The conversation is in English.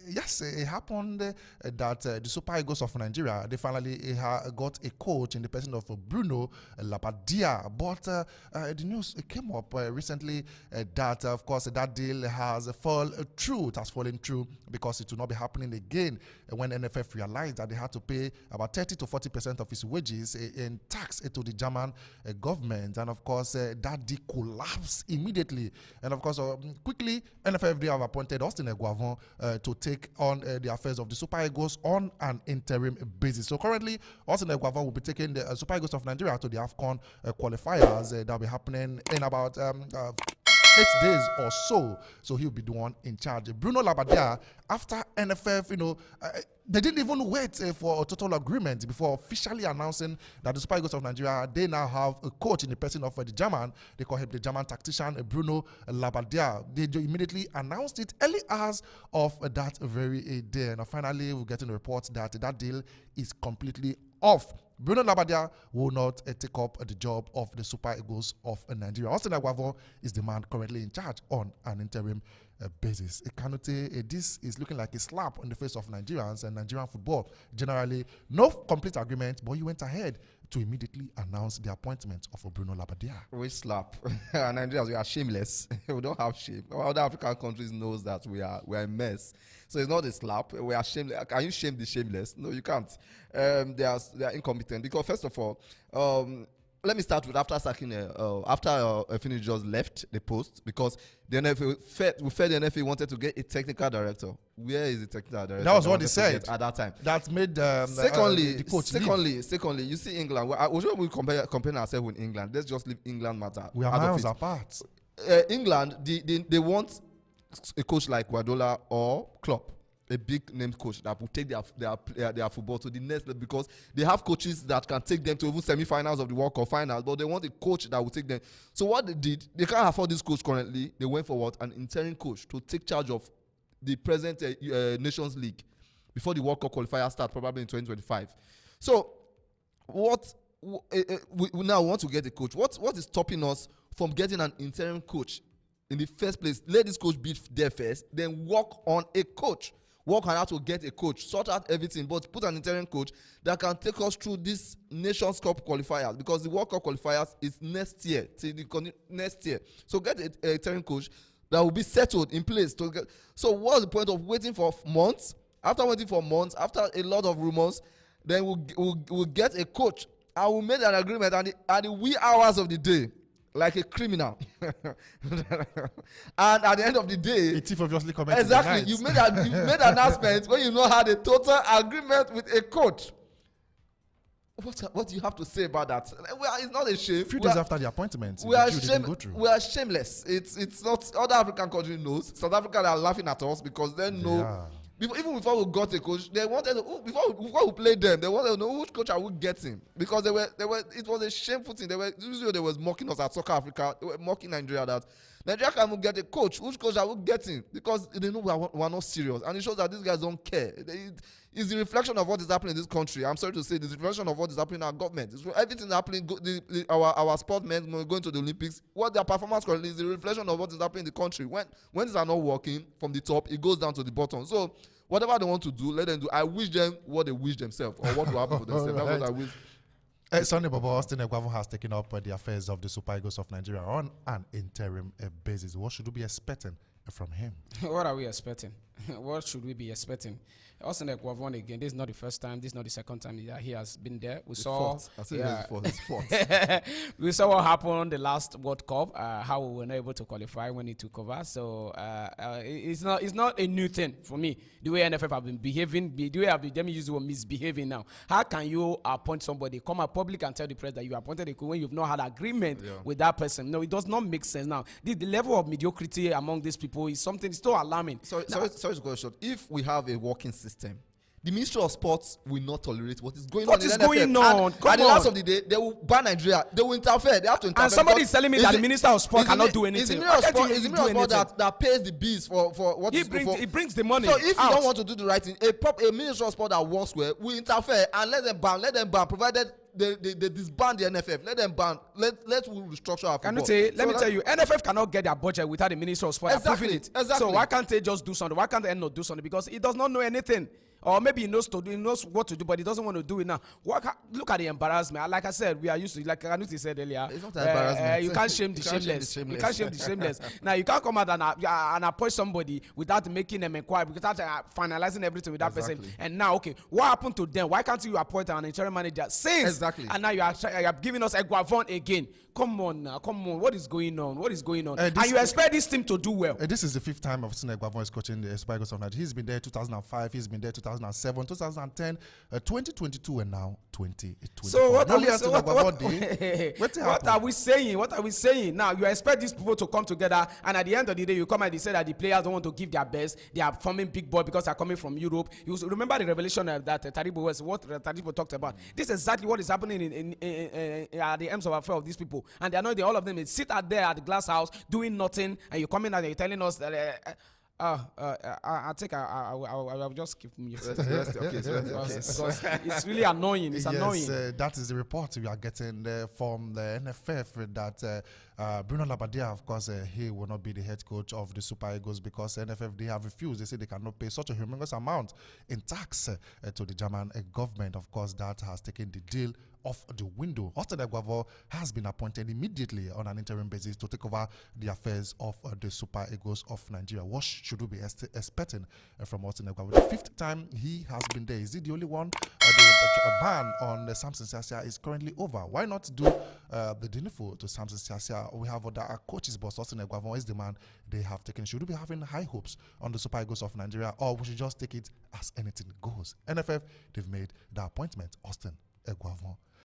yes, it happened that the Super Eagles of Nigeria, they finally got a coach in the person of Bruno Labbadia. But the news came up recently that, of course, that deal has fallen through. It has fallen through because it will not be happening again when NFF realized that they had to pay about 30 to 40% of his wages in tax to the German government. And, of course, that deal collapsed immediately. And, of course, quickly, NFF have appointed Eguavoen to take on the affairs of the Super Eagles on an interim basis. So currently, Eguavoen will be taking the Super Eagles of Nigeria to the AFCON qualifiers that will be happening in about 8 days or so. So he'll be the one in charge. Bruno Labbadia, after NFF, they didn't even wait for a total agreement before officially announcing that the Super Eagles of Nigeria, they now have a coach in the person of the German. They call him the German tactician, Bruno Labbadia. They immediately announced it early hours of that very day. And finally, we're getting a report that that deal is completely off. Bruno Labbadia will not take up the job of the Super Eagles of Nigeria. Eguavoen is the man currently in charge on an interim basis. This is looking like a slap on the face of Nigerians and Nigerian football. Generally, no complete agreement, but you went ahead to immediately announce the appointment of Bruno Labbadia. We slap. Nigerians, we are shameless. We don't have shame. Other African countries knows that we are a mess. So it's not a slap. We are shameless. Can you shame the shameless? No, you can't. They are incompetent because first of all, let me start with after Finish just left the post because the NFL, we felt the NFL wanted to get a technical director. Where is the technical director? That was what they said at that time. That made the coach leave. Secondly, you see England. We compare ourselves with England. Let's just leave England matter. We are miles apart. England, they want a coach like Guardiola or Klopp. A big name coach that will take their football to the next level because they have coaches that can take them to even semi-finals of the World Cup finals, but they want a coach that will take them. So what they did, they can't afford this coach currently. They went for what? An interim coach to take charge of the present Nations League before the World Cup qualifier start, probably in 2025. So we now want to get a coach. What is stopping us from getting an interim coach in the first place? Let this coach be there first, then work on a coach. Work on how to get a coach, sort out everything, but put an interim coach that can take us through this Nations Cup qualifiers because the World Cup qualifiers is next year, next year. So get an interim coach that will be settled in place. So what's the point of waiting for months? After waiting for months, after a lot of rumors, then we'll get a coach and we'll make an agreement at the wee hours of the day. Like a criminal. And at the end of the day, a thief obviously committed. Exactly. You made an announcement when you not had a total agreement with a coach. What do you have to say about that? It's not a shame. A few days after the appointment, we are shameless. It's not. Other African countries knows. South Africa are laughing at us because they know. Yeah. Even before we got a coach, they wanted to, before we played them, they wanted to know which coach are we getting because they were. It was a shameful thing. They was mocking us at Soccer Africa. They were mocking Nigeria that Nigeria can't get a coach. Which coach are we getting? Because they know we are not serious, and it shows that these guys don't care. It's the reflection of what is happening in this country. I'm sorry to say, it's the reflection of what is happening in our government. Everything happening. Our sportmen going to the Olympics. What their performance currently is the reflection of what is happening in the country. When these are not working from the top, it goes down to the bottom. So whatever they want to do, let them do. I wish them what they wish themselves or what will happen for themselves. Right. That's what I wish. Sunday Bobo, Eguavoen has taken up the affairs of the Super Eagles of Nigeria on an interim basis. What should we be expecting from him? What are we expecting? What should we be expecting? Eguavoen again. This is not the first time. This is not the second time that he has been there. We saw we saw what happened the last World Cup. How we were not able to qualify when he took over. So it's not a new thing for me. The way NFF have been behaving, the way let me use the word misbehaving now. How can you appoint somebody, come out public and tell the press that you appointed a coach when you've not had agreement with that person? No, it does not make sense now. The level of mediocrity among these people is something so alarming. Sorry to go short. If we have a working system, the Ministry of Sports will not tolerate what is going on. What is going on? At the last of the day, they will ban Nigeria. They will interfere. They have to interfere. And somebody is telling me that the Minister of Sport cannot do anything. It's the Minister of Sport that pays the bills for what he brings the money. So if you don't want to do the right thing, a Minister of Sport that works well will interfere and let them ban, provided they disband the NFF. Let them ban. Let we restructure our football. Let me tell you, NFF cannot get their budget without the Minister of Sport approving it. Exactly. So why can't they just do something? Why can't they not do something? Because he does not know anything. Or maybe he knows what to do, but he doesn't want to do it now. Look at the embarrassment. Like I said, we are used to, like Anuti said earlier. It's not an embarrassment. You can't shame the shameless. You can't shame the shameless. Now, you can't come out and appoint somebody without making them inquire, without finalizing everything with that person. And now, okay, what happened to them? Why can't you appoint an interim manager since? Exactly. And now you are giving us Eguavoen again. Come on now, come on. What is going on? What is going on? And you expect this team to do well? This is the 5th time I've seen Eguavoen is coaching the Super Eagles of Nigeria. He's been there 2005, he's been there 2007, 2010, 2022, and now 2020. So what are we saying? What are we saying? Now you expect these people to come together, and at the end of the day, you come and they say that the players don't want to give their best. They are forming big boy because they are coming from Europe. You remember the revelation that Taribo was what Taribo talked about. This is exactly what is happening at the ends of affair of these people. And they're not all of them. They sit out there at the glass house doing nothing, and you come in and you're telling us that. I think I'll just keep me. It's really annoying. It's annoying. That is the report we are getting from the NFF that Bruno Labbadia, of course, he will not be the head coach of the Super Eagles because NFF, they have refused. They say they cannot pay such a humongous amount in tax to the German government. Of course, that has taken the deal off the window. Austin Eguavoen has been appointed immediately on an interim basis to take over the affairs of the Super Eagles of Nigeria. What should we be expecting from Austin Eguavoen? The 5th time he has been there. Is he the only one? The ban on Samson Siasia is currently over. Why not do the dinifo to Samson Siasia? We have other coaches, but Austin Eguavoen is the man they have taken. Should we be having high hopes on the Super Eagles of Nigeria, or we should just take it as anything goes? NFF, they've made the appointment. Austin Eguavoen